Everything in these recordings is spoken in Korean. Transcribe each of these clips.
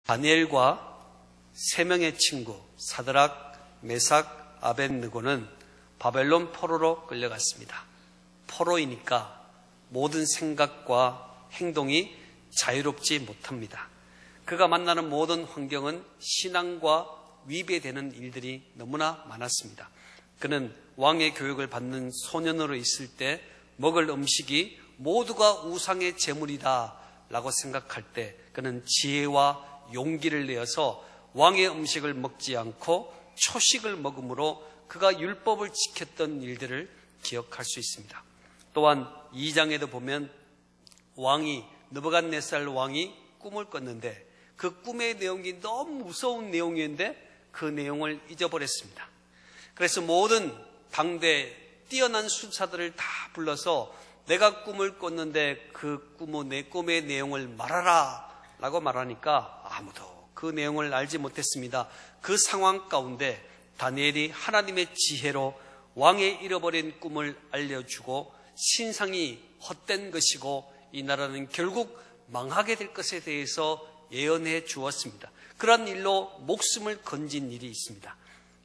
다니엘과 세 명의 친구 사드락, 메삭, 아벳느고는 바벨론 포로로 끌려갔습니다. 포로이니까 모든 생각과 행동이 자유롭지 못합니다. 그가 만나는 모든 환경은 신앙과 위배되는 일들이 너무나 많았습니다. 그는 왕의 교육을 받는 소년으로 있을 때 먹을 음식이 모두가 우상의 제물이다 라고 생각할 때 그는 지혜와 용기를 내어서 왕의 음식을 먹지 않고 초식을 먹음으로 그가 율법을 지켰던 일들을 기억할 수 있습니다. 또한 2장에도 보면 느부갓네살 왕이 꿈을 꿨는데 그 꿈의 내용이 너무 무서운 내용이었는데 그 내용을 잊어버렸습니다. 그래서 모든 당대 뛰어난 수사들을 다 불러서 내가 꿈을 꿨는데 그 꿈의 내용을 말하라 라고 말하니까 아무도 그 내용을 알지 못했습니다. 그 상황 가운데 다니엘이 하나님의 지혜로 왕의 잃어버린 꿈을 알려주고 신상이 헛된 것이고 이 나라는 결국 망하게 될 것에 대해서 예언해 주었습니다. 그런 일로 목숨을 건진 일이 있습니다.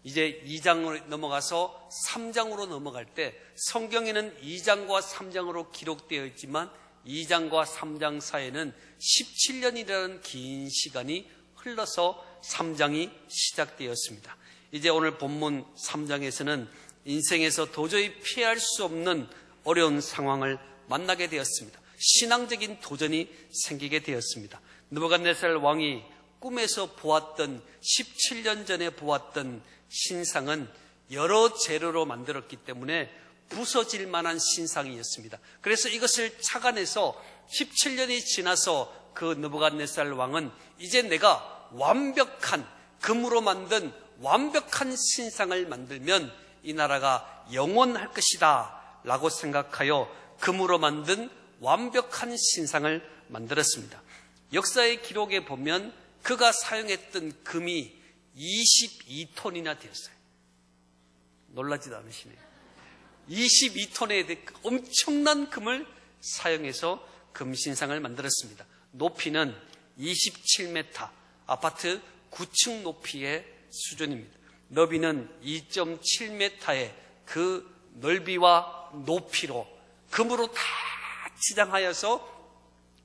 이제 2장으로 넘어가서 3장으로 넘어갈 때 성경에는 2장과 3장으로 기록되어 있지만 2장과 3장 사이에는 17년이라는 긴 시간이 흘러서 3장이 시작되었습니다. 이제 오늘 본문 3장에서는 인생에서 도저히 피할 수 없는 어려운 상황을 만나게 되었습니다. 신앙적인 도전이 생기게 되었습니다. 느부갓네살 왕이 꿈에서 보았던 17년 전에 보았던 신상은 여러 재료로 만들었기 때문에 부서질 만한 신상이었습니다. 그래서 이것을 착안해서 17년이 지나서 그 느부갓네살 왕은 이제 내가 완벽한 금으로 만든 완벽한 신상을 만들면 이 나라가 영원할 것이다 라고 생각하여 금으로 만든 완벽한 신상을 만들었습니다. 역사의 기록에 보면 그가 사용했던 금이 22톤이나 되었어요. 놀라지도 않으시네요. 22톤의 엄청난 금을 사용해서 금신상을 만들었습니다. 높이는 27m, 아파트 9층 높이의 수준입니다. 너비는 2.7m의 그 넓이와 높이로 금으로 다 치장하여서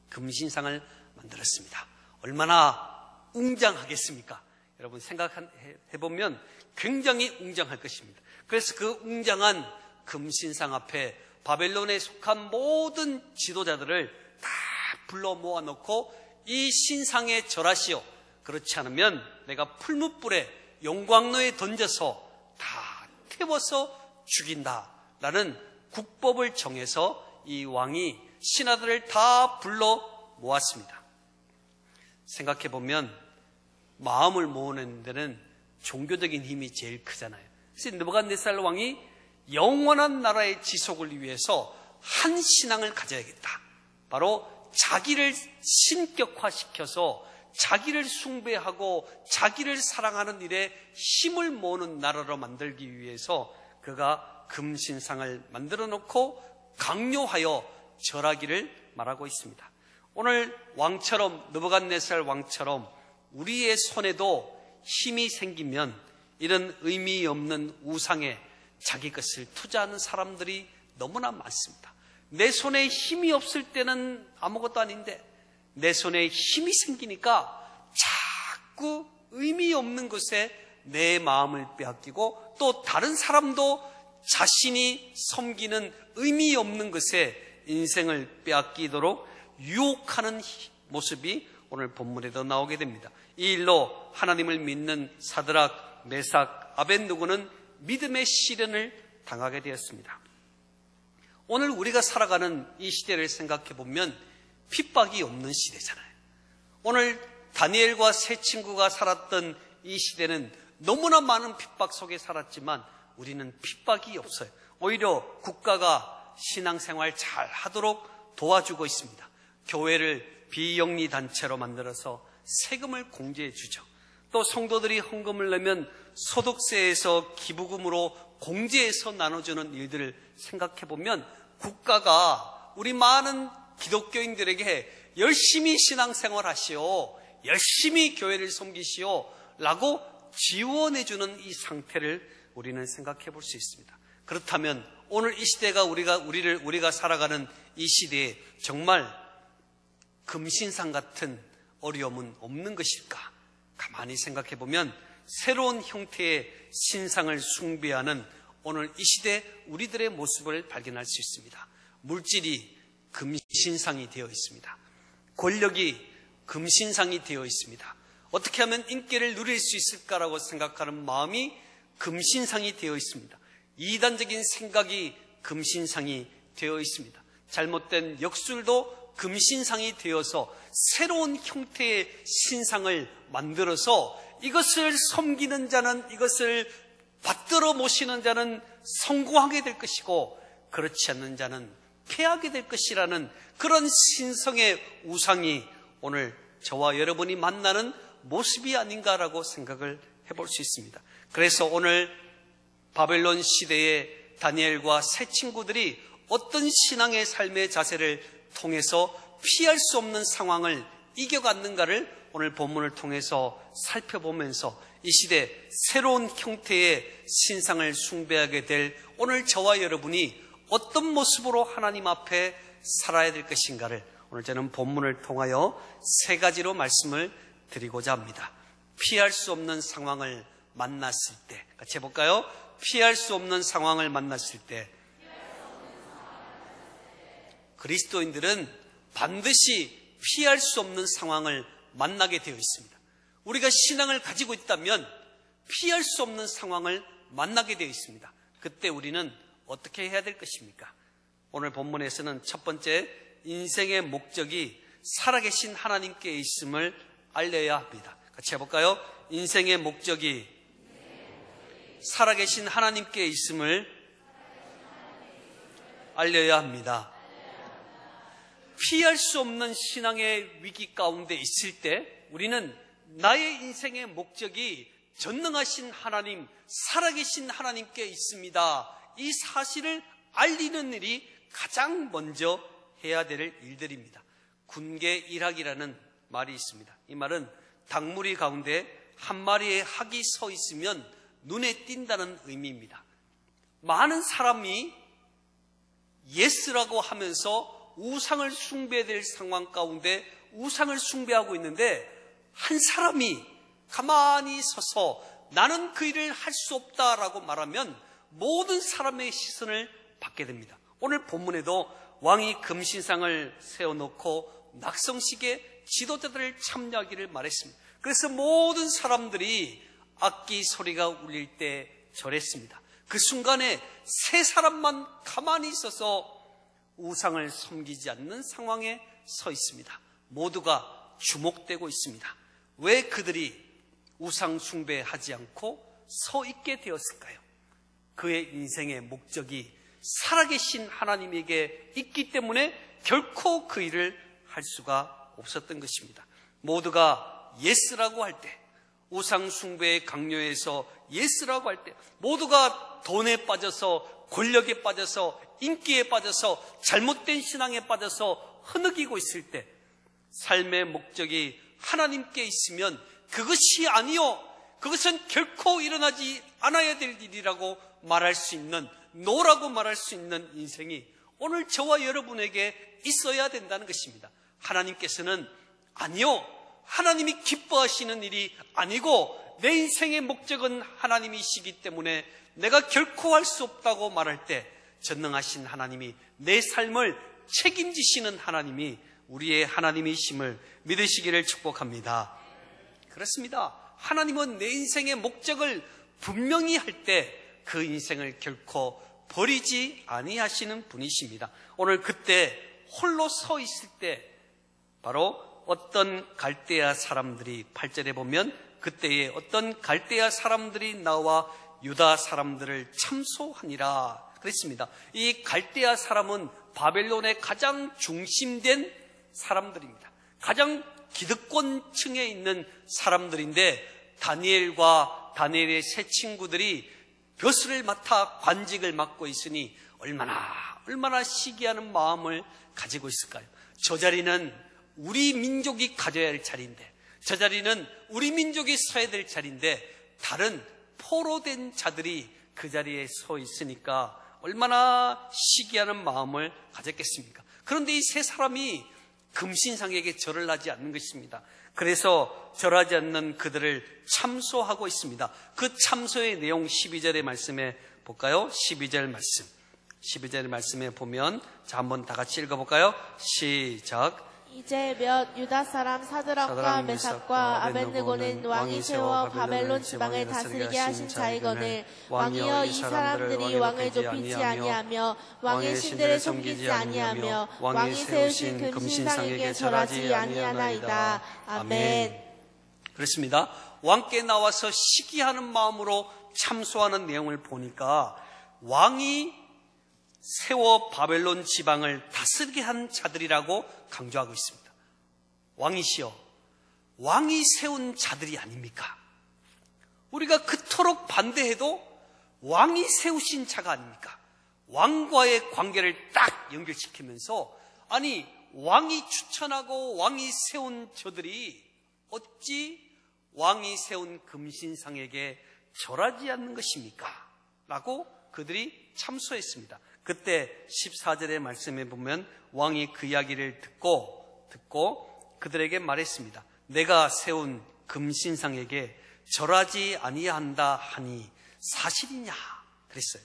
금신상을 만들었습니다. 얼마나 웅장하겠습니까? 여러분 생각해보면 굉장히 웅장할 것입니다. 그래서 그 웅장한 금신상 앞에 바벨론에 속한 모든 지도자들을 다 불러 모아놓고 이 신상에 절하시오. 그렇지 않으면 내가 풀무불에 용광로에 던져서 다 태워서 죽인다 라는 국법을 정해서 이 왕이 신하들을 다 불러 모았습니다. 생각해보면 마음을 모으는 데는 종교적인 힘이 제일 크잖아요. 그래서 느부갓네살 왕이 영원한 나라의 지속을 위해서 한 신앙을 가져야겠다. 바로 자기를 신격화시켜서 자기를 숭배하고 자기를 사랑하는 일에 힘을 모으는 나라로 만들기 위해서 그가 금신상을 만들어 놓고 강요하여 절하기를 말하고 있습니다. 오늘 왕처럼 느부갓네살 왕처럼 우리의 손에도 힘이 생기면 이런 의미 없는 우상에 자기 것을 투자하는 사람들이 너무나 많습니다. 내 손에 힘이 없을 때는 아무것도 아닌데 내 손에 힘이 생기니까 자꾸 의미 없는 것에 내 마음을 빼앗기고 또 다른 사람도 자신이 섬기는 의미 없는 것에 인생을 빼앗기도록 유혹하는 모습이 오늘 본문에도 나오게 됩니다. 이 일로 하나님을 믿는 사드락, 메삭, 아벳느고는 믿음의 시련을 당하게 되었습니다. 오늘 우리가 살아가는 이 시대를 생각해 보면 핍박이 없는 시대잖아요. 오늘 다니엘과 세 친구가 살았던 이 시대는 너무나 많은 핍박 속에 살았지만 우리는 핍박이 없어요. 오히려 국가가 신앙생활 잘 하도록 도와주고 있습니다. 교회를 비영리 단체로 만들어서 세금을 공제해 주죠. 또 성도들이 헌금을 내면 소득세에서 기부금으로 공제해서 나눠주는 일들을 생각해 보면 국가가 우리 많은 기독교인들에게 열심히 신앙생활 하시오, 열심히 교회를 섬기시오 라고 지원해주는 이 상태를 우리는 생각해 볼 수 있습니다. 그렇다면 오늘 이 시대가 우리가 살아가는 이 시대에 정말 금신상 같은 어려움은 없는 것일까? 가만히 생각해 보면 새로운 형태의 신상을 숭배하는 오늘 이 시대 우리들의 모습을 발견할 수 있습니다. 물질이 금신상이 되어 있습니다. 권력이 금신상이 되어 있습니다. 어떻게 하면 인기를 누릴 수 있을까라고 생각하는 마음이 금신상이 되어 있습니다. 이단적인 생각이 금신상이 되어 있습니다. 잘못된 역술도 금신상이 되어서 새로운 형태의 신상을 만들어서 이것을 섬기는 자는, 이것을 받들어 모시는 자는 성공하게 될 것이고 그렇지 않는 자는 패하게 될 것이라는 그런 신성의 우상이 오늘 저와 여러분이 만나는 모습이 아닌가라고 생각을 해볼 수 있습니다. 그래서 오늘 바벨론 시대의 다니엘과 세 친구들이 어떤 신앙의 삶의 자세를 통해서 피할 수 없는 상황을 이겨갔는가를 오늘 본문을 통해서 살펴보면서 이 시대 새로운 형태의 신상을 숭배하게 될 오늘 저와 여러분이 어떤 모습으로 하나님 앞에 살아야 될 것인가를 오늘 저는 본문을 통하여 세 가지로 말씀을 드리고자 합니다. 피할 수 없는 상황을 만났을 때, 같이 해볼까요? 피할 수 없는 상황을 만났을 때 그리스도인들은 반드시 피할 수 없는 상황을 만나게 되어 있습니다. 우리가 신앙을 가지고 있다면 피할 수 없는 상황을 만나게 되어 있습니다. 그때 우리는 어떻게 해야 될 것입니까? 오늘 본문에서는 첫 번째, 인생의 목적이 살아계신 하나님께 있음을 알려야 합니다. 같이 해볼까요? 인생의 목적이 살아계신 하나님께 있음을 알려야 합니다. 피할 수 없는 신앙의 위기 가운데 있을 때 우리는 나의 인생의 목적이 전능하신 하나님, 살아계신 하나님께 있습니다. 이 사실을 알리는 일이 가장 먼저 해야 될 일들입니다. 군계일학이라는 말이 있습니다. 이 말은 닭무리 가운데 한 마리의 학이 서 있으면 눈에 띈다는 의미입니다. 많은 사람이 예스라고 하면서 우상을 숭배될 상황 가운데 우상을 숭배하고 있는데 한 사람이 가만히 서서 나는 그 일을 할 수 없다라고 말하면 모든 사람의 시선을 받게 됩니다. 오늘 본문에도 왕이 금신상을 세워놓고 낙성식에 지도자들을 참여하기를 말했습니다. 그래서 모든 사람들이 악기 소리가 울릴 때 절했습니다. 그 순간에 세 사람만 가만히 있어서 우상을 섬기지 않는 상황에 서 있습니다. 모두가 주목되고 있습니다. 왜 그들이 우상 숭배하지 않고 서 있게 되었을까요? 그의 인생의 목적이 살아계신 하나님에게 있기 때문에 결코 그 일을 할 수가 없었던 것입니다. 모두가 예스라고 할 때, 우상 숭배의 강요에서 예스라고 할 때, 모두가 돈에 빠져서, 권력에 빠져서, 인기에 빠져서, 잘못된 신앙에 빠져서 흐느끼고 있을 때 삶의 목적이 하나님께 있으면 그것이 아니요, 그것은 결코 일어나지 않아야 될 일이라고 말할 수 있는, 노라고 말할 수 있는 인생이 오늘 저와 여러분에게 있어야 된다는 것입니다. 하나님께서는 아니요, 하나님이 기뻐하시는 일이 아니고 내 인생의 목적은 하나님이시기 때문에 내가 결코 할 수 없다고 말할 때 전능하신 하나님이, 내 삶을 책임지시는 하나님이 우리의 하나님이심을 믿으시기를 축복합니다. 그렇습니다. 하나님은 내 인생의 목적을 분명히 할 때 그 인생을 결코 버리지 아니하시는 분이십니다. 오늘 그때 홀로 서 있을 때 바로 어떤 갈대아 사람들이 8절에 보면 그때에 어떤 갈대아 사람들이 나와 유다 사람들을 참소하니라 그랬습니다. 이 갈대아 사람은 바벨론의 가장 중심된 사람들입니다. 가장 기득권층에 있는 사람들인데 다니엘과 다니엘의 세 친구들이 벼슬을 맡아 관직을 맡고 있으니 얼마나 시기하는 마음을 가지고 있을까요? 저 자리는 우리 민족이 가져야 할 자리인데, 저 자리는 우리 민족이 서야 될 자리인데 다른 포로된 자들이 그 자리에 서 있으니까 얼마나 시기하는 마음을 가졌겠습니까? 그런데 이 세 사람이 금신상에게 절을 하지 않는 것입니다. 그래서 절하지 않는 그들을 참소하고 있습니다. 그 참소의 내용 12절의 말씀에 볼까요? 12절 말씀. 12절 말씀에 보면 자 한번 다 같이 읽어볼까요? 시작. 이제 몇 유다 사람 사드락과 메삭과 아벳느고는 왕이 세워 바벨론 지방을 다스리게 하신 자이거늘 왕이여 이 사람들이 왕을 높이지 아니하며 왕의 신들을 섬기지 아니하며 왕이 세우신 금신상에게 절하지 아니하나이다. 아멘. 그렇습니다. 왕께 나와서 시기하는 마음으로 참소하는 내용을 보니까 왕이 세워 바벨론 지방을 다스리게 한 자들이라고 강조하고 있습니다. 왕이시여, 왕이 세운 자들이 아닙니까? 우리가 그토록 반대해도 왕이 세우신 자가 아닙니까? 왕과의 관계를 딱 연결시키면서 아니 왕이 추천하고 왕이 세운 저들이 어찌 왕이 세운 금신상에게 절하지 않는 것입니까? 라고 그들이 참소했습니다. 그때 14절의 말씀에 보면 왕이 그 이야기를 듣고 그들에게 말했습니다. 내가 세운 금신상에게 절하지 아니한다 하니 사실이냐? 그랬어요.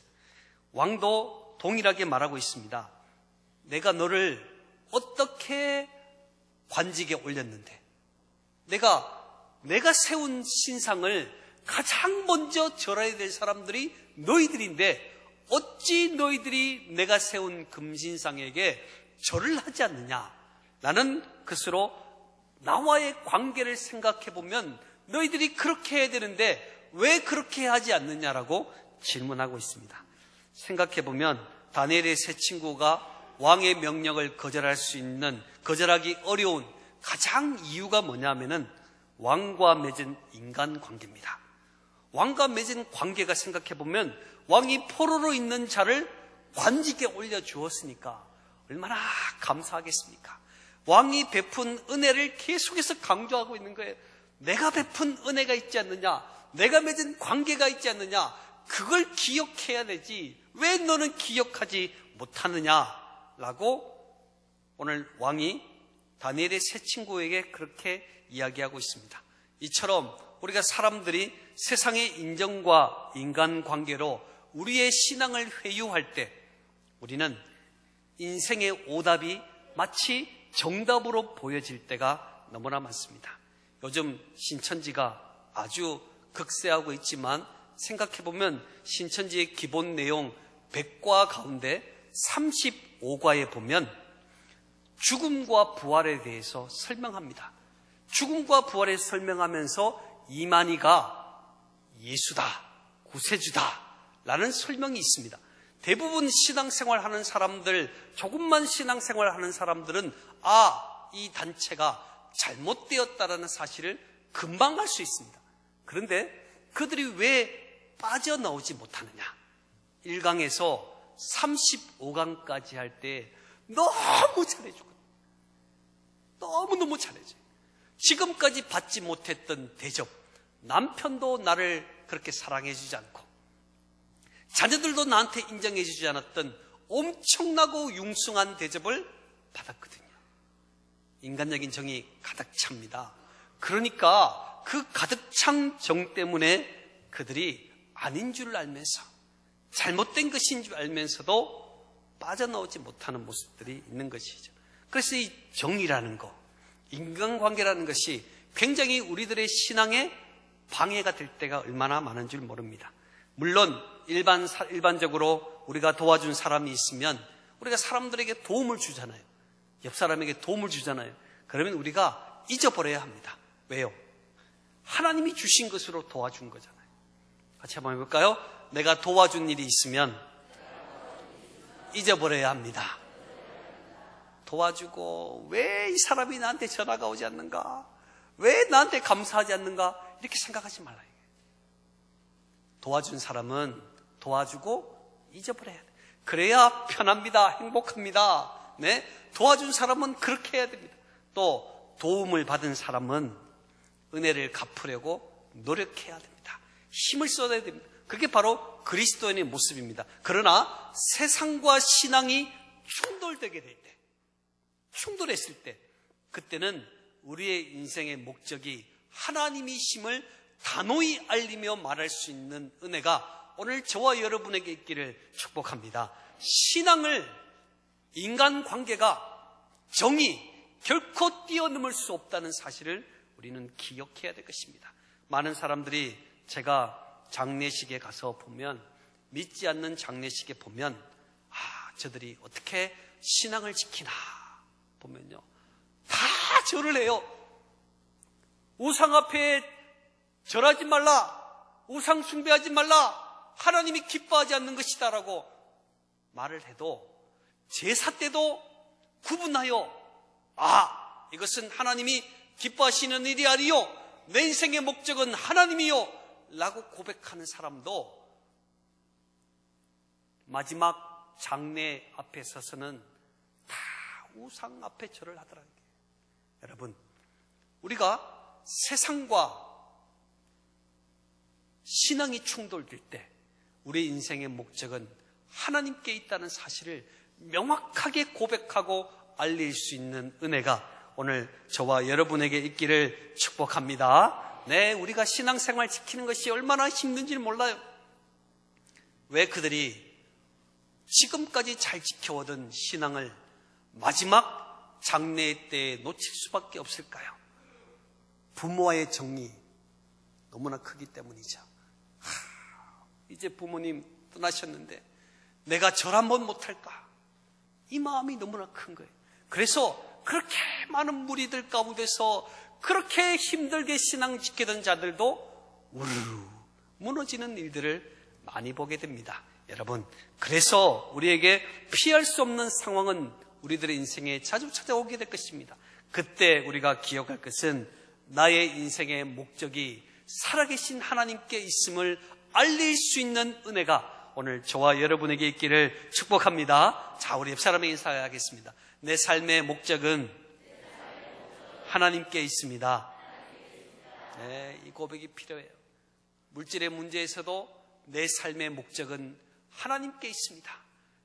왕도 동일하게 말하고 있습니다. 내가 너를 어떻게 관직에 올렸는데 내가 세운 신상을 가장 먼저 절해야 될 사람들이 너희들인데 어찌 너희들이 내가 세운 금신상에게 절을 하지 않느냐? 나는 그스로 나와의 관계를 생각해 보면 너희들이 그렇게 해야 되는데 왜 그렇게 하지 않느냐라고 질문하고 있습니다. 생각해 보면 다니엘의 세 친구가 왕의 명령을 거절하기 어려운 가장 이유가 뭐냐면은 왕과 맺은 인간관계입니다. 왕과 맺은 관계가 생각해 보면 왕이 포로로 있는 자를 관직에 올려주었으니까 얼마나 감사하겠습니까? 왕이 베푼 은혜를 계속해서 강조하고 있는 거예요. 내가 베푼 은혜가 있지 않느냐? 내가 맺은 관계가 있지 않느냐? 그걸 기억해야 되지. 왜 너는 기억하지 못하느냐라고 오늘 왕이 다니엘의 세 친구에게 그렇게 이야기하고 있습니다. 이처럼 우리가 사람들이 세상의 인정과 인간관계로 우리의 신앙을 회유할 때 우리는 인생의 오답이 마치 정답으로 보여질 때가 너무나 많습니다. 요즘 신천지가 아주 극세하고 있지만 생각해보면 신천지의 기본 내용 100과 가운데 35과에 보면 죽음과 부활에 대해서 설명합니다. 죽음과 부활에 설명하면서 이만희가 예수다, 구세주다 라는 설명이 있습니다. 대부분 신앙생활 하는 사람들, 조금만 신앙생활 하는 사람들은 이 단체가 잘못되었다라는 사실을 금방 알 수 있습니다. 그런데 그들이 왜 빠져나오지 못하느냐? 1강에서 35강까지 할 때 너무 잘해주고 너무너무 잘해줘요. 지금까지 받지 못했던 대접, 남편도 나를 그렇게 사랑해주지 않고 자녀들도 나한테 인정해주지 않았던 엄청나고 융숭한 대접을 받았거든요. 인간적인 정이 가득 찹니다. 그러니까 그 가득 찬 정 때문에 그들이 아닌 줄 알면서 잘못된 것인 줄 알면서도 빠져나오지 못하는 모습들이 있는 것이죠. 그래서 이 정이라는 거, 인간관계라는 것이 굉장히 우리들의 신앙에 방해가 될 때가 얼마나 많은 줄 모릅니다. 물론 일반적으로 우리가 도와준 사람이 있으면 우리가 사람들에게 도움을 주잖아요. 옆 사람에게 도움을 주잖아요. 그러면 우리가 잊어버려야 합니다. 왜요? 하나님이 주신 것으로 도와준 거잖아요. 같이 한번 해볼까요? 내가 도와준 일이 있으면 잊어버려야 합니다. 도와주고 왜 이 사람이 나한테 전화가 오지 않는가? 왜 나한테 감사하지 않는가? 이렇게 생각하지 말라. 도와준 사람은 도와주고 잊어버려야 돼. 그래야 편합니다. 행복합니다. 네? 도와준 사람은 그렇게 해야 됩니다. 또 도움을 받은 사람은 은혜를 갚으려고 노력해야 됩니다. 힘을 쏟아야 됩니다. 그게 바로 그리스도인의 모습입니다. 그러나 세상과 신앙이 충돌되게 될 때, 충돌했을 때, 그때는 우리의 인생의 목적이 하나님이심을 단호히 알리며 말할 수 있는 은혜가 오늘 저와 여러분에게 있기를 축복합니다. 신앙을, 인간관계가 정의, 결코 뛰어넘을 수 없다는 사실을 우리는 기억해야 될 것입니다. 많은 사람들이 제가 장례식에 가서 보면, 믿지 않는 장례식에 보면 저들이 어떻게 신앙을 지키나 보면요, 다 절을 해요. 우상 앞에 절하지 말라, 우상 숭배하지 말라, 하나님이 기뻐하지 않는 것이다 라고 말을 해도 제사 때도 구분하여 이것은 하나님이 기뻐하시는 일이 아니요, 내 인생의 목적은 하나님이요 라고 고백하는 사람도 마지막 장례 앞에 서서는 다 우상 앞에 절을 하더라고요. 여러분, 우리가 세상과 신앙이 충돌될 때 우리 인생의 목적은 하나님께 있다는 사실을 명확하게 고백하고 알릴 수 있는 은혜가 오늘 저와 여러분에게 있기를 축복합니다. 네, 우리가 신앙생활 지키는 것이 얼마나 힘든지를 몰라요. 왜 그들이 지금까지 잘 지켜오던 신앙을 마지막 장례 때에 놓칠 수밖에 없을까요? 부모와의 정이 너무나 크기 때문이죠. 이제 부모님 떠나셨는데 내가 절 한번 못할까? 이 마음이 너무나 큰 거예요. 그래서 그렇게 많은 무리들 가운데서 그렇게 힘들게 신앙 지키던 자들도 우르르 무너지는 일들을 많이 보게 됩니다. 여러분, 그래서 우리에게 피할 수 없는 상황은 우리들의 인생에 자주 찾아오게 될 것입니다. 그때 우리가 기억할 것은 나의 인생의 목적이 살아계신 하나님께 있음을 알릴 수 있는 은혜가 오늘 저와 여러분에게 있기를 축복합니다. 자, 우리 옆사람에 인사하겠습니다. 내 삶의 목적은 하나님께 있습니다. 네, 이 고백이 필요해요. 물질의 문제에서도 내 삶의 목적은 하나님께 있습니다.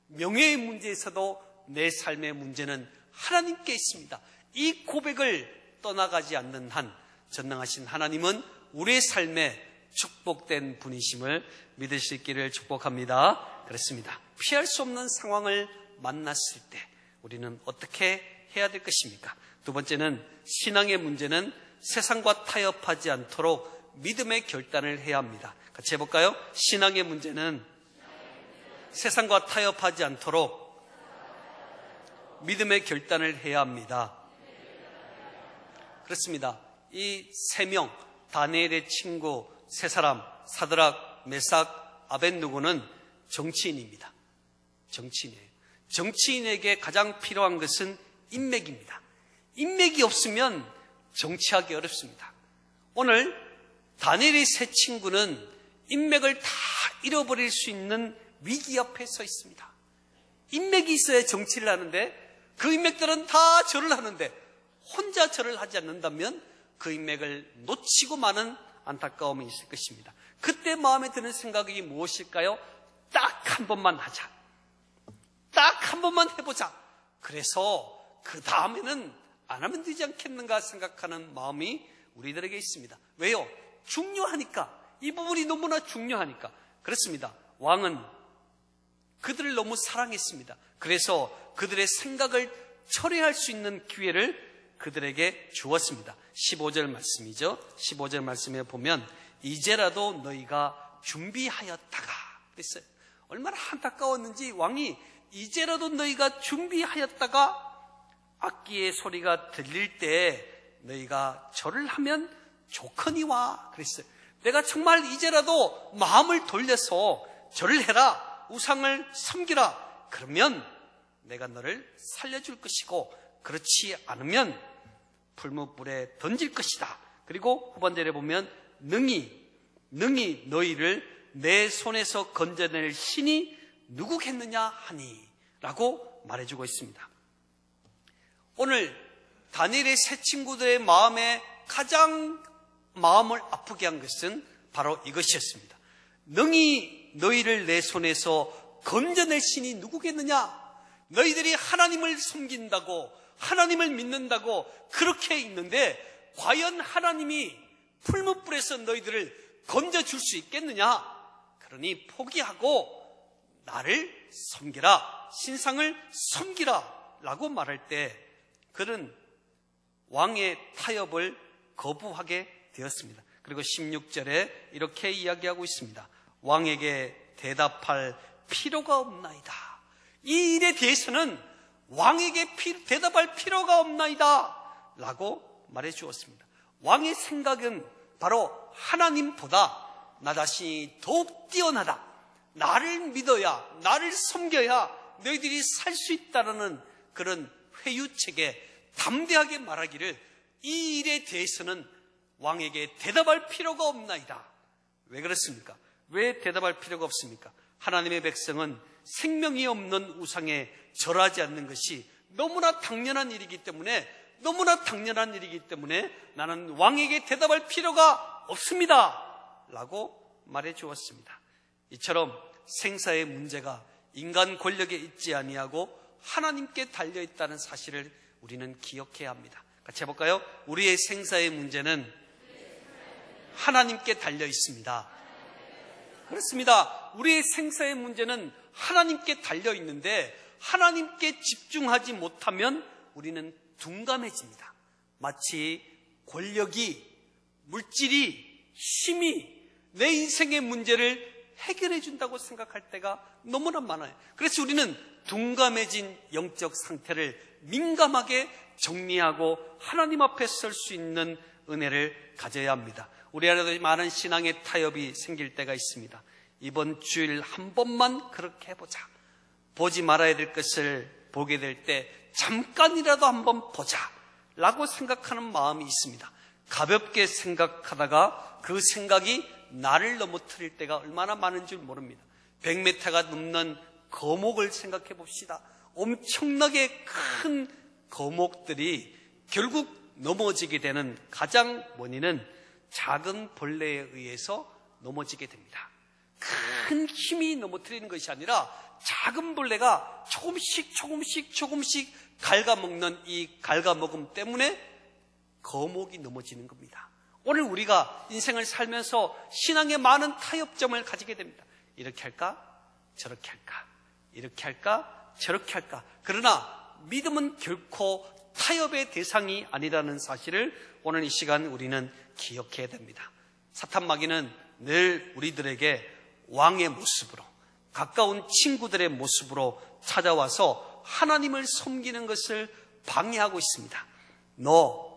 명예의 문제에서도 내 삶의 문제는 하나님께 있습니다. 이 고백을 떠나가지 않는 한 전능하신 하나님은 우리의 삶에 축복된 분이심을 믿을 수 있기를 축복합니다. 그렇습니다. 피할 수 없는 상황을 만났을 때 우리는 어떻게 해야 될 것입니까? 두 번째는 신앙의 문제는 세상과 타협하지 않도록 믿음의 결단을 해야 합니다. 같이 해볼까요? 신앙의 문제는 세상과 타협하지 않도록 믿음의 결단을 해야 합니다. 그렇습니다. 이 세 명, 다니엘의 친구 세 사람, 사드락, 메삭, 아벳느고는 정치인입니다. 정치인이에요. 정치인에게 가장 필요한 것은 인맥입니다. 인맥이 없으면 정치하기 어렵습니다. 오늘 다니엘의 세 친구는 인맥을 다 잃어버릴 수 있는 위기 앞에 서 있습니다. 인맥이 있어야 정치를 하는데 그 인맥들은 다 절을 하는데 혼자 절을 하지 않는다면 그 인맥을 놓치고 마는 안타까움이 있을 것입니다. 그때 마음에 드는 생각이 무엇일까요? 딱 한 번만 하자. 딱 한 번만 해보자. 그래서 그 다음에는 안 하면 되지 않겠는가 생각하는 마음이 우리들에게 있습니다. 왜요? 중요하니까. 이 부분이 너무나 중요하니까. 그렇습니다. 왕은 그들을 너무 사랑했습니다. 그래서 그들의 생각을 처리할 수 있는 기회를 그들에게 주었습니다. 15절 말씀이죠. 15절 말씀에 보면 이제라도 너희가 준비하였다가 그랬어요. 얼마나 안타까웠는지 왕이 이제라도 너희가 준비하였다가 악기의 소리가 들릴 때 너희가 절을 하면 좋거니와 그랬어요. 내가 정말 이제라도 마음을 돌려서 절을 해라, 우상을 섬기라. 그러면 내가 너를 살려줄 것이고 그렇지 않으면 풀무불에 던질 것이다. 그리고 후반절에 보면 능히 너희를 내 손에서 건져낼 신이 누구겠느냐 하니 라고 말해주고 있습니다. 오늘 다니엘의 세 친구들의 마음에 가장 마음을 아프게 한 것은 바로 이것이었습니다. 능히 너희를 내 손에서 건져낼 신이 누구겠느냐? 너희들이 하나님을 섬긴다고, 하나님을 믿는다고 그렇게 있는데 과연 하나님이 풀무불에서 너희들을 건져줄 수 있겠느냐? 그러니 포기하고 나를 섬기라, 신상을 섬기라 라고 말할 때 그는 왕의 타협을 거부하게 되었습니다. 그리고 16절에 이렇게 이야기하고 있습니다. 왕에게 대답할 필요가 없나이다. 이 일에 대해서는 왕에게 대답할 필요가 없나이다 라고 말해 주었습니다. 왕의 생각은 바로 하나님보다 나 자신이 더욱 뛰어나다, 나를 믿어야, 나를 섬겨야 너희들이 살 수 있다는 그런 회유책에 담대하게 말하기를 이 일에 대해서는 왕에게 대답할 필요가 없나이다. 왜 그렇습니까? 왜 대답할 필요가 없습니까? 하나님의 백성은 생명이 없는 우상에 절하지 않는 것이 너무나 당연한 일이기 때문에 나는 왕에게 대답할 필요가 없습니다 라고 말해 주었습니다. 이처럼 생사의 문제가 인간 권력에 있지 아니하고 하나님께 달려있다는 사실을 우리는 기억해야 합니다. 같이 해볼까요? 우리의 생사의 문제는 하나님께 달려 있습니다. 그렇습니다. 우리의 생사의 문제는 하나님께 달려 있는데 하나님께 집중하지 못하면 우리는 둔감해집니다. 마치 권력이, 물질이, 힘이 내 인생의 문제를 해결해 준다고 생각할 때가 너무나 많아요. 그래서 우리는 둔감해진 영적 상태를 민감하게 정리하고 하나님 앞에 설 수 있는 은혜를 가져야 합니다. 우리 안에도 많은 신앙의 타협이 생길 때가 있습니다. 이번 주일 한 번만 그렇게 해보자. 보지 말아야 될 것을 보게 될 때 잠깐이라도 한번 보자 라고 생각하는 마음이 있습니다. 가볍게 생각하다가 그 생각이 나를 넘어뜨릴 때가 얼마나 많은 줄 모릅니다. 100m가 넘는 거목을 생각해 봅시다. 엄청나게 큰 거목들이 결국 넘어지게 되는 가장 원인은 작은 벌레에 의해서 넘어지게 됩니다. 큰 힘이 넘어뜨리는 것이 아니라 작은 벌레가 조금씩 갉아먹는 이 갉아먹음 때문에 거목이 넘어지는 겁니다. 오늘 우리가 인생을 살면서 신앙에 많은 타협점을 가지게 됩니다. 이렇게 할까? 저렇게 할까? 이렇게 할까? 저렇게 할까? 그러나 믿음은 결코 타협의 대상이 아니라는 사실을 오늘 이 시간 우리는 기억해야 됩니다. 사탄마귀는 늘 우리들에게 왕의 모습으로, 가까운 친구들의 모습으로 찾아와서 하나님을 섬기는 것을 방해하고 있습니다. 너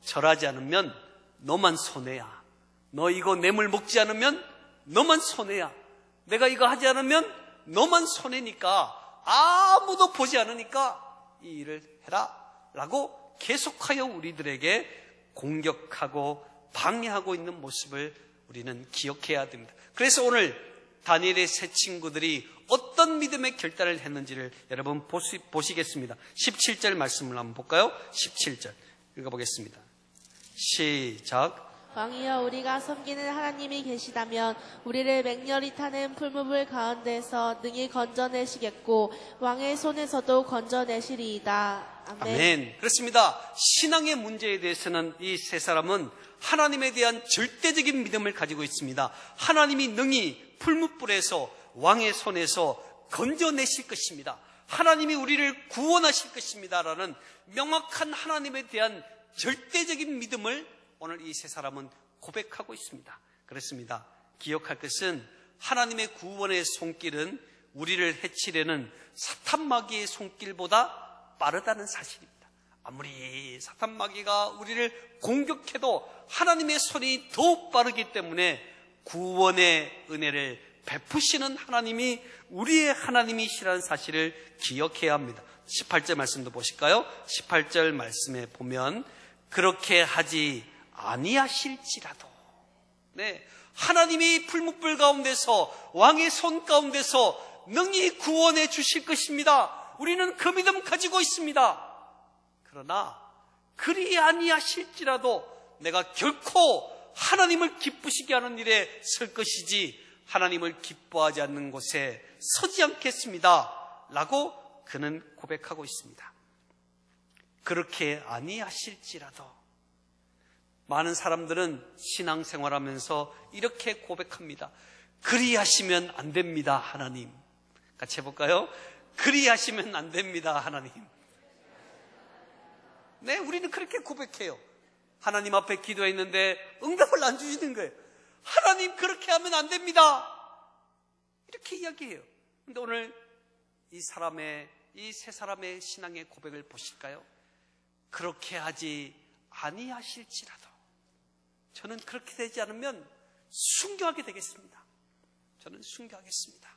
절하지 않으면 너만 손해야. 너 이거 뇌물 먹지 않으면 너만 손해야. 내가 이거 하지 않으면 너만 손해니까, 아무도 보지 않으니까 이 일을 해라 라고 계속하여 우리들에게 공격하고 방해하고 있는 모습을 우리는 기억해야 됩니다. 그래서 오늘 다니엘의 세 친구들이 어떤 믿음의 결단을 했는지를 여러분 보시겠습니다. 17절 말씀을 한번 볼까요? 17절 읽어보겠습니다. 시작. 왕이여, 우리가 섬기는 하나님이 계시다면 우리를 맹렬히 타는 풀무불 가운데서 능히 건져내시겠고 왕의 손에서도 건져내시리이다. 아멘. 아멘. 그렇습니다. 신앙의 문제에 대해서는 이 세 사람은 하나님에 대한 절대적인 믿음을 가지고 있습니다. 하나님이 능히 풀무불에서 왕의 손에서 건져내실 것입니다. 하나님이 우리를 구원하실 것입니다라는 명확한 하나님에 대한 절대적인 믿음을 오늘 이 세 사람은 고백하고 있습니다. 그렇습니다. 기억할 것은 하나님의 구원의 손길은 우리를 해치려는 사탄마귀의 손길보다 빠르다는 사실입니다. 아무리 사탄마귀가 우리를 공격해도 하나님의 손이 더욱 빠르기 때문에 구원의 은혜를 베푸시는 하나님이 우리의 하나님이시라는 사실을 기억해야 합니다. 18절 말씀도 보실까요? 18절 말씀에 보면 그렇게 하지 아니하실지라도, 네, 하나님이 풀무불 가운데서 왕의 손 가운데서 능히 구원해 주실 것입니다. 우리는 그 믿음 가지고 있습니다. 그러나 그리 아니하실지라도 내가 결코 하나님을 기쁘시게 하는 일에 설 것이지 하나님을 기뻐하지 않는 곳에 서지 않겠습니다 라고 그는 고백하고 있습니다. 그렇게 아니하실지라도. 많은 사람들은 신앙생활하면서 이렇게 고백합니다. 그리하시면 안 됩니다 하나님. 같이 해볼까요? 그리하시면 안 됩니다 하나님. 네, 우리는 그렇게 고백해요. 하나님 앞에 기도했는데 응답을 안 주시는 거예요. 하나님 그렇게 하면 안 됩니다 이렇게 이야기해요. 그런데 오늘 이 세 사람의 신앙의 고백을 보실까요? 그렇게 하지 아니하실지라도. 저는 그렇게 되지 않으면 순교하게 되겠습니다. 저는 순교하겠습니다.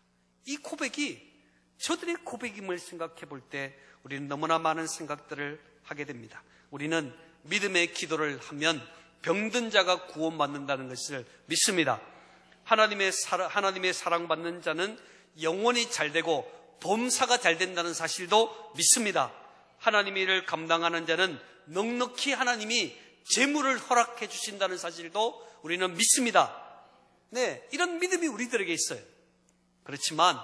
이 고백이 저들의 고백임을 생각해 볼 때 우리는 너무나 많은 생각들을 하게 됩니다. 우리는 믿음의 기도를 하면 병든 자가 구원받는다는 것을 믿습니다. 하나님의 사랑받는 자는 영원히 잘되고 범사가 잘 된다는 사실도 믿습니다. 하나님의 일을 감당하는 자는 넉넉히 하나님이 재물을 허락해 주신다는 사실도 우리는 믿습니다. 네, 이런 믿음이 우리들에게 있어요. 그렇지만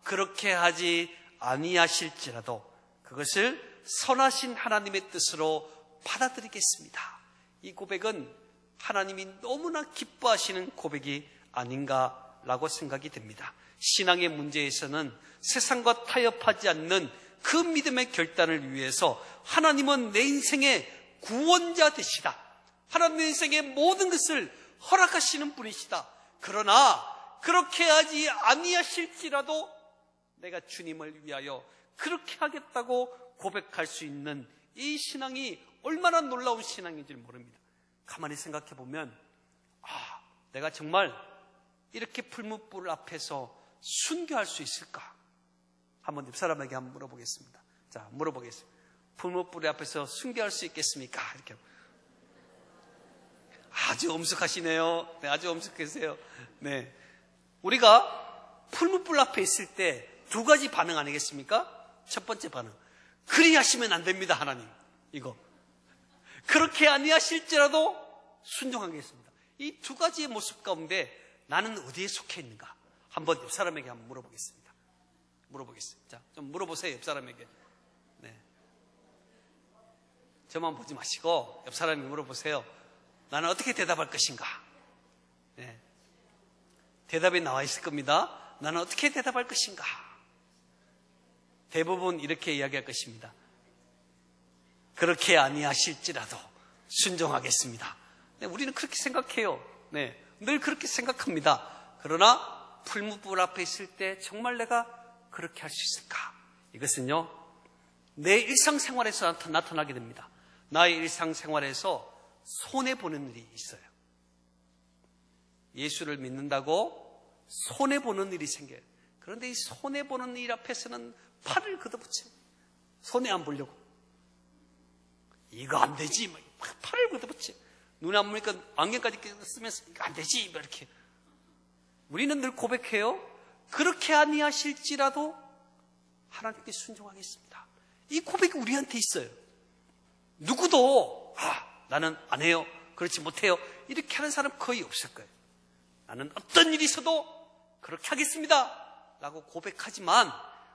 그렇게 하지 아니하실지라도 그것을 선하신 하나님의 뜻으로 받아들이겠습니다. 이 고백은 하나님이 너무나 기뻐하시는 고백이 아닌가라고 생각이 됩니다. 신앙의 문제에서는 세상과 타협하지 않는 그 믿음의 결단을 위해서 하나님은 내 인생의 구원자 되시다. 하나님 내 인생의 모든 것을 허락하시는 분이시다. 그러나 그렇게 하지 아니하실지라도 내가 주님을 위하여 그렇게 하겠다고 고백할 수 있는 이 신앙이 얼마나 놀라운 신앙인지 모릅니다. 가만히 생각해 보면 내가 정말 이렇게 풀무불 앞에서 순교할 수 있을까? 한번 옆 사람에게 한번 물어보겠습니다. 자, 물어보겠습니다. 풀무불 앞에서 순교할 수 있겠습니까? 이렇게. 아주 엄숙하시네요. 네, 아주 엄숙하세요. 네, 우리가 풀무불 앞에 있을 때 두 가지 반응 아니겠습니까? 첫 번째 반응, 그리하시면 안 됩니다 하나님. 이거 그렇게 아니하실지라도 순종하겠습니다. 이 두 가지의 모습 가운데 나는 어디에 속해 있는가? 한번 옆 사람에게 한번 물어보겠습니다. 자, 좀 물어보세요 옆 사람에게. 네, 저만 보지 마시고 옆 사람에게 물어보세요. 나는 어떻게 대답할 것인가? 네, 대답이 나와 있을 겁니다. 나는 어떻게 대답할 것인가? 대부분 이렇게 이야기할 것입니다. 그렇게 아니하실지라도 순종하겠습니다. 네, 우리는 그렇게 생각해요. 네, 늘 그렇게 생각합니다. 그러나 풀무불 앞에 있을 때 정말 내가 그렇게 할 수 있을까? 이것은요, 내 일상생활에서 나타나게 됩니다. 나의 일상생활에서 손해보는 일이 있어요. 예수를 믿는다고 손해보는 일이 생겨요. 그런데 이 손해보는 일 앞에서는 팔을 걷어붙여요. 손해 안 보려고. 이거 안 되지. 팔을 걷어붙여요. 눈에 안 보니까 안경까지 쓰면서 이거 안 되지. 이렇게. 우리는 늘 고백해요. 그렇게 아니하실지라도 하나님께 순종하겠습니다. 이 고백이 우리한테 있어요. 누구도 나는 안 해요, 그렇지 못해요, 이렇게 하는 사람 거의 없을 거예요. 나는 어떤 일이 있어도 그렇게 하겠습니다 라고 고백하지만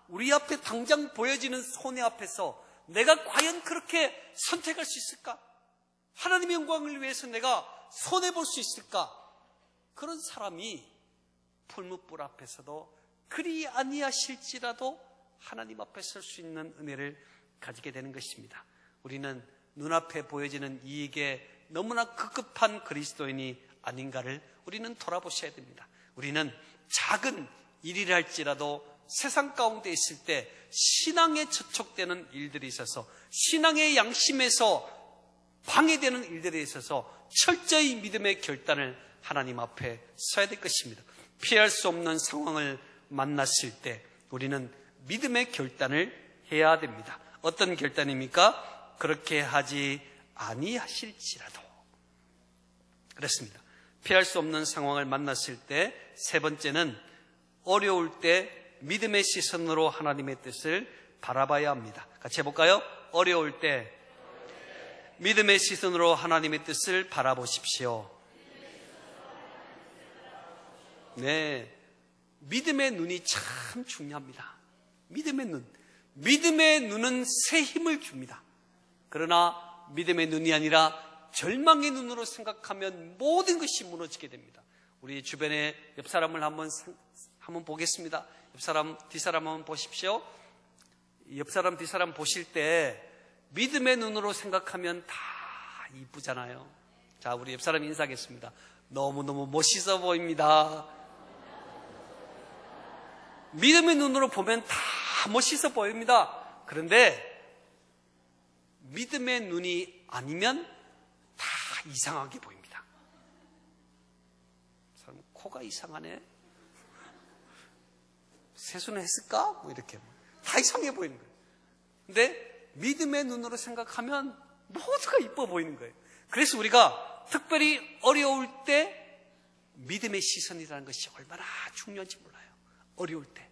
우리 앞에 당장 보여지는 손해 앞에서 내가 과연 그렇게 선택할 수 있을까? 하나님의 영광을 위해서 내가 손해볼 수 있을까? 그런 사람이 풀무불 앞에서도 그리 아니하실지라도 하나님 앞에 설 수 있는 은혜를 가지게 되는 것입니다. 우리는 눈앞에 보여지는 이익에 너무나 급급한 그리스도인이 아닌가를 우리는 돌아보셔야 됩니다. 우리는 작은 일이라 할지라도 세상 가운데 있을 때 신앙에 저촉되는 일들이 있어서, 신앙의 양심에서 방해되는 일들에 있어서 철저히 믿음의 결단을 하나님 앞에 서야 될 것입니다. 피할 수 없는 상황을 만났을 때 우리는 믿음의 결단을 해야 됩니다. 어떤 결단입니까? 그렇게 하지 아니하실지라도. 그렇습니다. 피할 수 없는 상황을 만났을 때 세 번째는 어려울 때 믿음의 시선으로 하나님의 뜻을 바라봐야 합니다. 같이 해볼까요? 어려울 때 믿음의 시선으로 하나님의 뜻을 바라보십시오. 네, 믿음의 눈이 참 중요합니다. 믿음의 눈. 믿음의 눈은 새 힘을 줍니다. 그러나 믿음의 눈이 아니라 절망의 눈으로 생각하면 모든 것이 무너지게 됩니다. 우리 주변에 옆 사람을 한번 보겠습니다. 옆 사람, 뒷사람 한번 보십시오. 옆 사람, 뒷사람 보실 때 믿음의 눈으로 생각하면 다 이쁘잖아요. 자, 우리 옆 사람 인사하겠습니다. 너무너무 멋있어 보입니다. 믿음의 눈으로 보면 다 멋있어 보입니다. 그런데 믿음의 눈이 아니면 다 이상하게 보입니다. 사람 코가 이상하네. 세수는 했을까? 뭐 이렇게 다 이상해 보이는 거예요. 근데 믿음의 눈으로 생각하면 모두가 이뻐 보이는 거예요. 그래서 우리가 특별히 어려울 때 믿음의 시선이라는 것이 얼마나 중요한지 몰라요. 어려울 때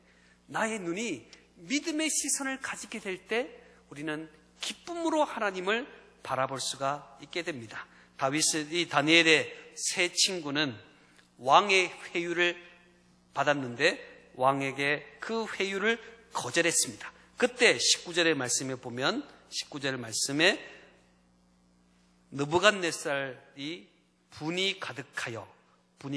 나의 눈이 믿음의 시선을 가지게 될 때 우리는 기쁨으로 하나님을 바라볼 수가 있게 됩니다. 다윗이 다니엘의 세 친구는 왕의 회유를 받았는데 왕에게 그 회유를 거절했습니다. 그때 19절의 말씀에 보면 19절 말씀에 느부갓네살이 분이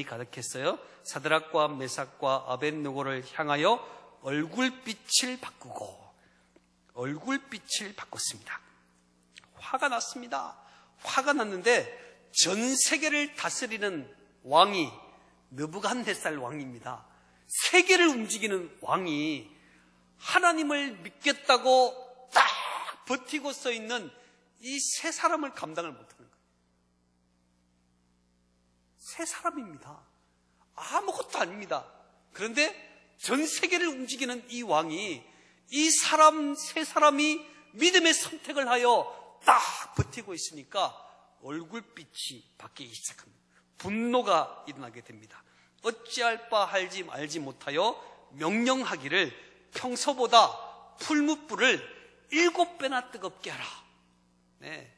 가득했어요. 사드락과 메삭과 아벳느고를 향하여 얼굴빛을 바꿨습니다. 화가 났습니다. 화가 났는데 전 세계를 다스리는 왕이 느부갓네살 왕입니다. 세계를 움직이는 왕이 하나님을 믿겠다고 딱 버티고 서 있는 이 세 사람을 감당을 못하는 거예요. 세 사람입니다. 아무것도 아닙니다. 그런데 전 세계를 움직이는 이 왕이 이 세 사람이 믿음의 선택을 하여 딱 버티고 있으니까 얼굴빛이 바뀌기 시작합니다. 분노가 일어나게 됩니다. 어찌할 바 알지 못하여 명령하기를 평소보다 풀무불을 7배나 뜨겁게 하라. 네,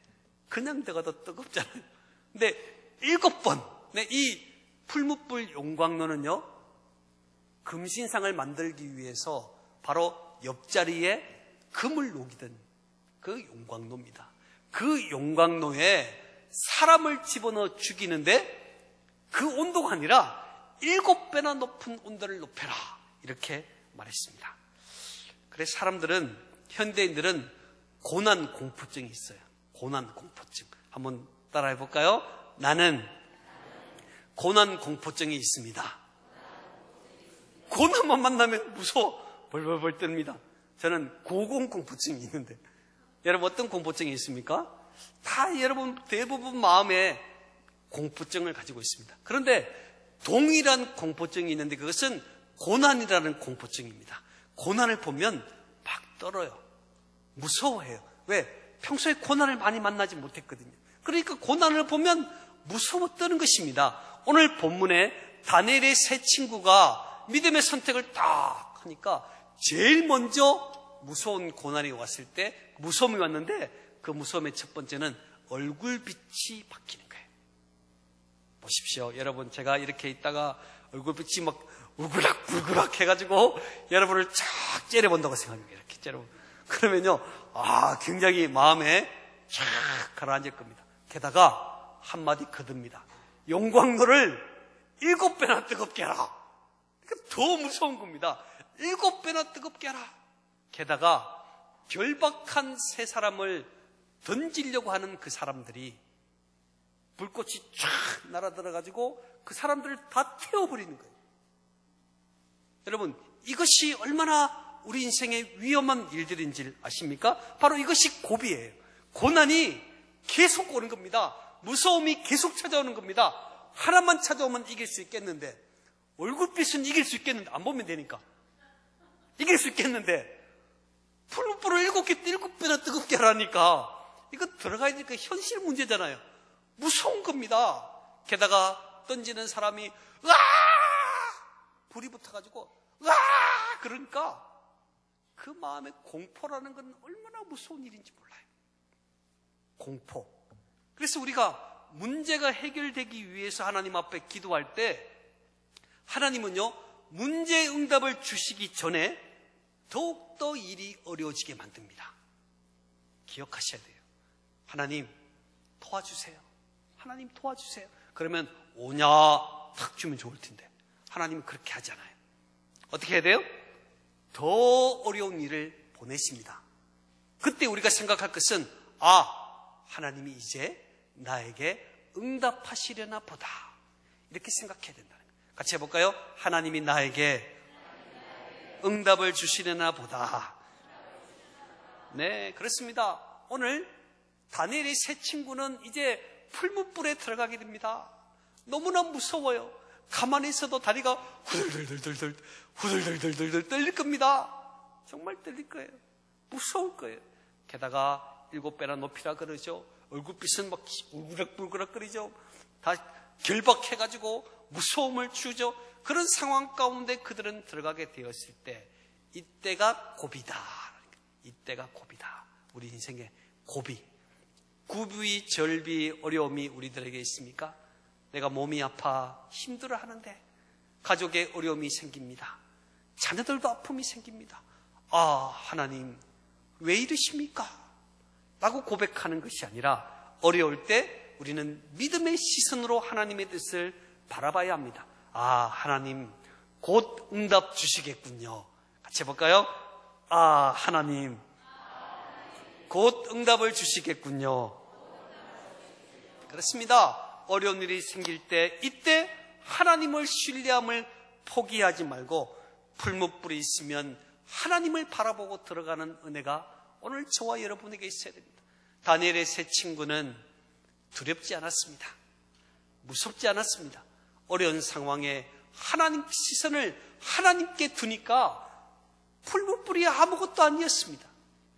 그냥 내가 더 뜨겁잖아요. 근데 7번. 네, 이 풀무불 용광로는요, 금신상을 만들기 위해서 바로 옆자리에 금을 녹이던 그 용광로입니다. 그 용광로에 사람을 집어넣어 죽이는데 그 온도가 아니라 7배나 높은 온도를 높여라, 이렇게 말했습니다. 그래서 현대인들은 고난 공포증이 있어요. 고난 공포증. 한번 따라해 볼까요? 나는 고난 공포증이 있습니다. 고난만 만나면 무서워 벌벌벌 뜹니다. 저는 고공 공포증이 있는데, 여러분 어떤 공포증이 있습니까? 다 여러분 대부분 마음에 공포증을 가지고 있습니다. 그런데 동일한 공포증이 있는데 그것은 고난이라는 공포증입니다. 고난을 보면 막 떨어요. 무서워해요. 왜? 평소에 고난을 많이 만나지 못했거든요. 그러니까 고난을 보면 무서워 떠는 것입니다. 오늘 본문에 다니엘의 세 친구가 믿음의 선택을 딱 하니까 제일 먼저 무서운 고난이 왔을 때 무서움이 왔는데 그 무서움의 첫 번째는 얼굴빛이 바뀌는 거예요. 보십시오. 여러분, 제가 이렇게 있다가 얼굴빛이 막 울그락불그락 해가지고 여러분을 쫙 째려본다고 생각합니다. 이렇게 째려보. 그러면요, 굉장히 마음에 쫙 가라앉을 겁니다. 게다가 한마디 거듭니다. 용광로를 7배나 뜨겁게 하라. 더 무서운 겁니다. 7배나 뜨겁게 하라. 게다가 결박한 세 사람을 던지려고 하는 그 사람들이 불꽃이 쫙 날아들어가지고 그 사람들을 다 태워버리는 거예요. 여러분, 이것이 얼마나 우리 인생의 위험한 일들인지 아십니까? 바로 이것이 고비예요. 고난이 계속 오는 겁니다. 무서움이 계속 찾아오는 겁니다. 하나만 찾아오면 이길 수 있겠는데, 얼굴빛은 이길 수 있겠는데, 안 보면 되니까 이길 수 있겠는데, 풀무불을 7배나 뜨겁게 하라니까 이거 들어가야 되니까 현실 문제잖아요. 무서운 겁니다. 게다가 던지는 사람이 으아! 불이 붙어가지고 으아! 그러니까 그 마음의 공포라는 건 얼마나 무서운 일인지 몰라요. 공포. 그래서 우리가 문제가 해결되기 위해서 하나님 앞에 기도할 때 하나님은요, 문제 응답을 주시기 전에 더욱더 일이 어려워지게 만듭니다. 기억하셔야 돼요. 하나님 도와주세요. 하나님 도와주세요. 그러면 오냐 탁 주면 좋을 텐데 하나님은 그렇게 하잖아요. 어떻게 해야 돼요? 더 어려운 일을 보내십니다. 그때 우리가 생각할 것은 하나님이 이제 나에게 응답하시려나 보다, 이렇게 생각해야 된다는 거예요. 같이 해볼까요? 하나님이 나에게 응답을 주시려나 보다. 네, 그렇습니다. 오늘 다니엘의 세 친구는 이제 풀무불에 들어가게 됩니다. 너무나 무서워요. 가만히 있어도 다리가 후들들들들들 떨릴 겁니다. 정말 떨릴 거예요. 무서울 거예요. 게다가 7배나 높이라 그러죠. 얼굴빛은 막 울그락불그락거리죠. 다 결박해가지고 무서움을 주죠. 그런 상황 가운데 그들은 들어가게 되었을 때 이때가 고비다. 이때가 고비다. 우리 인생의 고비. 구비, 절비, 어려움이 우리들에게 있습니까? 내가 몸이 아파 힘들어하는데 가족에 어려움이 생깁니다. 자녀들도 아픔이 생깁니다. 하나님 왜 이러십니까? 라고 고백하는 것이 아니라 어려울 때 우리는 믿음의 시선으로 하나님의 뜻을 바라봐야 합니다. 하나님 곧 응답 주시겠군요. 같이 해볼까요? 하나님 곧 응답을 주시겠군요. 그렇습니다. 어려운 일이 생길 때 이때 하나님을 신뢰함을 포기하지 말고 풀무불이 있으면 하나님을 바라보고 들어가는 은혜가 오늘 저와 여러분에게 있어야 됩니다. 다니엘의 세 친구는 두렵지 않았습니다. 무섭지 않았습니다. 어려운 상황에 하나님 시선을 하나님께 두니까 풀무불이 아무것도 아니었습니다.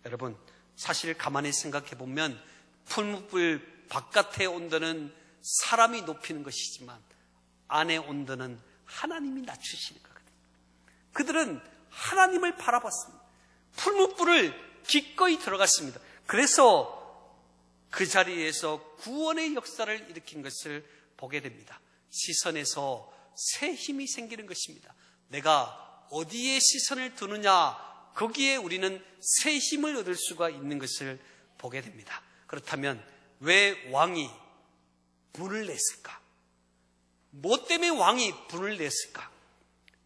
여러분, 사실 가만히 생각해 보면 풀무불 바깥의 온도는 사람이 높이는 것이지만 안의 온도는 하나님이 낮추시는 거거든요. 그들은 하나님을 바라봤습니다. 풀무불을 기꺼이 들어갔습니다. 그래서 그 자리에서 구원의 역사를 일으킨 것을 보게 됩니다. 시선에서 새 힘이 생기는 것입니다. 내가 어디에 시선을 두느냐, 거기에 우리는 새 힘을 얻을 수가 있는 것을 보게 됩니다. 그렇다면 왜 왕이 분을 냈을까? 뭐 때문에 왕이 분을 냈을까?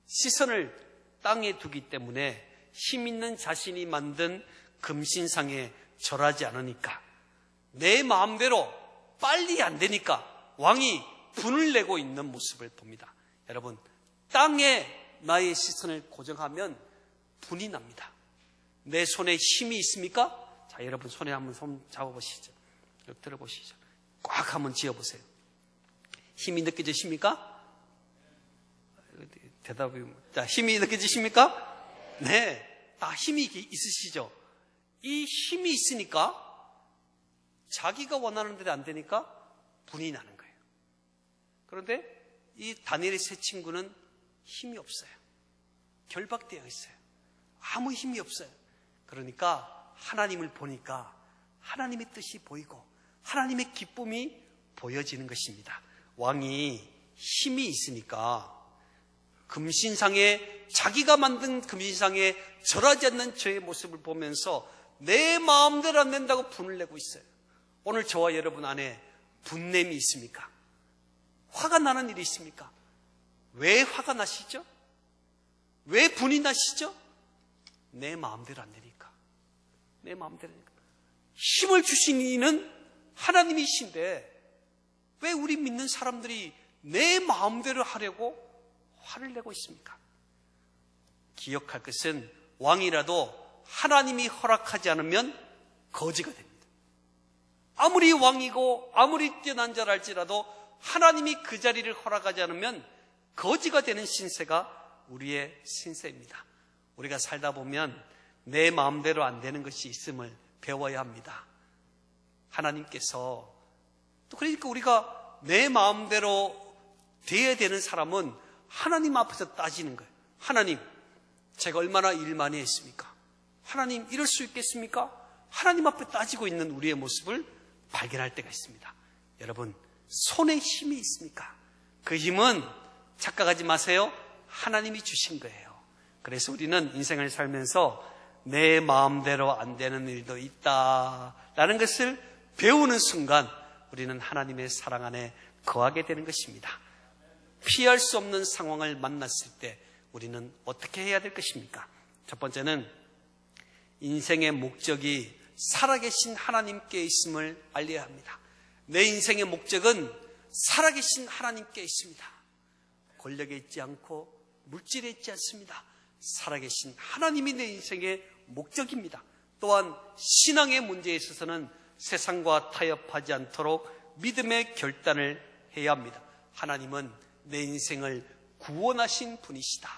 시선을 땅에 두기 때문에 힘 있는 자신이 만든 금신상에 절하지 않으니까, 내 마음대로 빨리 안 되니까 왕이 분을 내고 있는 모습을 봅니다. 여러분, 땅에 나의 시선을 고정하면 분이 납니다. 내 손에 힘이 있습니까? 자, 여러분 손에 한번 손 잡아보시죠. 여기 들어보시죠. 꽉 한번 쥐어보세요. 힘이 느껴지십니까? 대답이, 자, 힘이 느껴지십니까? 네, 다 힘이 있으시죠? 이 힘이 있으니까 자기가 원하는 대로 안 되니까 분이 나는 거예요. 그런데 이 다니엘의 세 친구는 힘이 없어요. 결박되어 있어요. 아무 힘이 없어요. 그러니까 하나님을 보니까 하나님의 뜻이 보이고 하나님의 기쁨이 보여지는 것입니다. 왕이 힘이 있으니까 금신상에, 자기가 만든 금신상에 절하지 않는 저의 모습을 보면서 내 마음대로 안 된다고 분을 내고 있어요. 오늘 저와 여러분 안에 분냄이 있습니까? 화가 나는 일이 있습니까? 왜 화가 나시죠? 왜 분이 나시죠? 내 마음대로 안 되니까. 내 마음대로 되니까. 힘을 주신 이는 하나님이신데 왜 우리 믿는 사람들이 내 마음대로 하려고 화를 내고 있습니까? 기억할 것은 왕이라도 하나님이 허락하지 않으면 거지가 됩니다. 아무리 왕이고 아무리 뛰어난 자랄지라도 하나님이 그 자리를 허락하지 않으면 거지가 되는 신세가 우리의 신세입니다. 우리가 살다 보면 내 마음대로 안 되는 것이 있음을 배워야 합니다. 하나님께서, 또 그러니까 우리가 내 마음대로 돼야 되는 사람은 하나님 앞에서 따지는 거예요. 하나님, 제가 얼마나 일 많이 했습니까? 하나님, 이럴 수 있겠습니까? 하나님 앞에 따지고 있는 우리의 모습을 발견할 때가 있습니다. 여러분, 손에 힘이 있습니까? 그 힘은 착각하지 마세요. 하나님이 주신 거예요. 그래서 우리는 인생을 살면서 내 마음대로 안 되는 일도 있다라는 것을 배우는 순간 우리는 하나님의 사랑 안에 거하게 되는 것입니다. 피할 수 없는 상황을 만났을 때 우리는 어떻게 해야 될 것입니까? 첫 번째는 인생의 목적이 살아계신 하나님께 있음을 알려야 합니다. 내 인생의 목적은 살아계신 하나님께 있습니다. 권력에 있지 않고 물질에 있지 않습니다. 살아계신 하나님이 내 인생의 목적입니다. 또한 신앙의 문제에 있어서는 세상과 타협하지 않도록 믿음의 결단을 해야 합니다. 하나님은 내 인생을 구원하신 분이시다.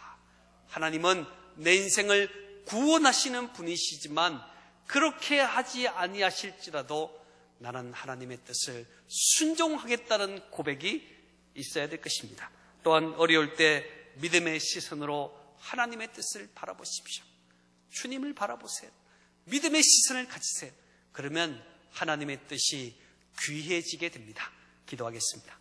하나님은 내 인생을 구원하시는 분이시지만 그렇게 하지 아니하실지라도 나는 하나님의 뜻을 순종하겠다는 고백이 있어야 될 것입니다. 또한 어려울 때 믿음의 시선으로 하나님의 뜻을 바라보십시오. 주님을 바라보세요. 믿음의 시선을 가지세요. 그러면 하나님의 뜻이 귀해지게 됩니다. 기도하겠습니다.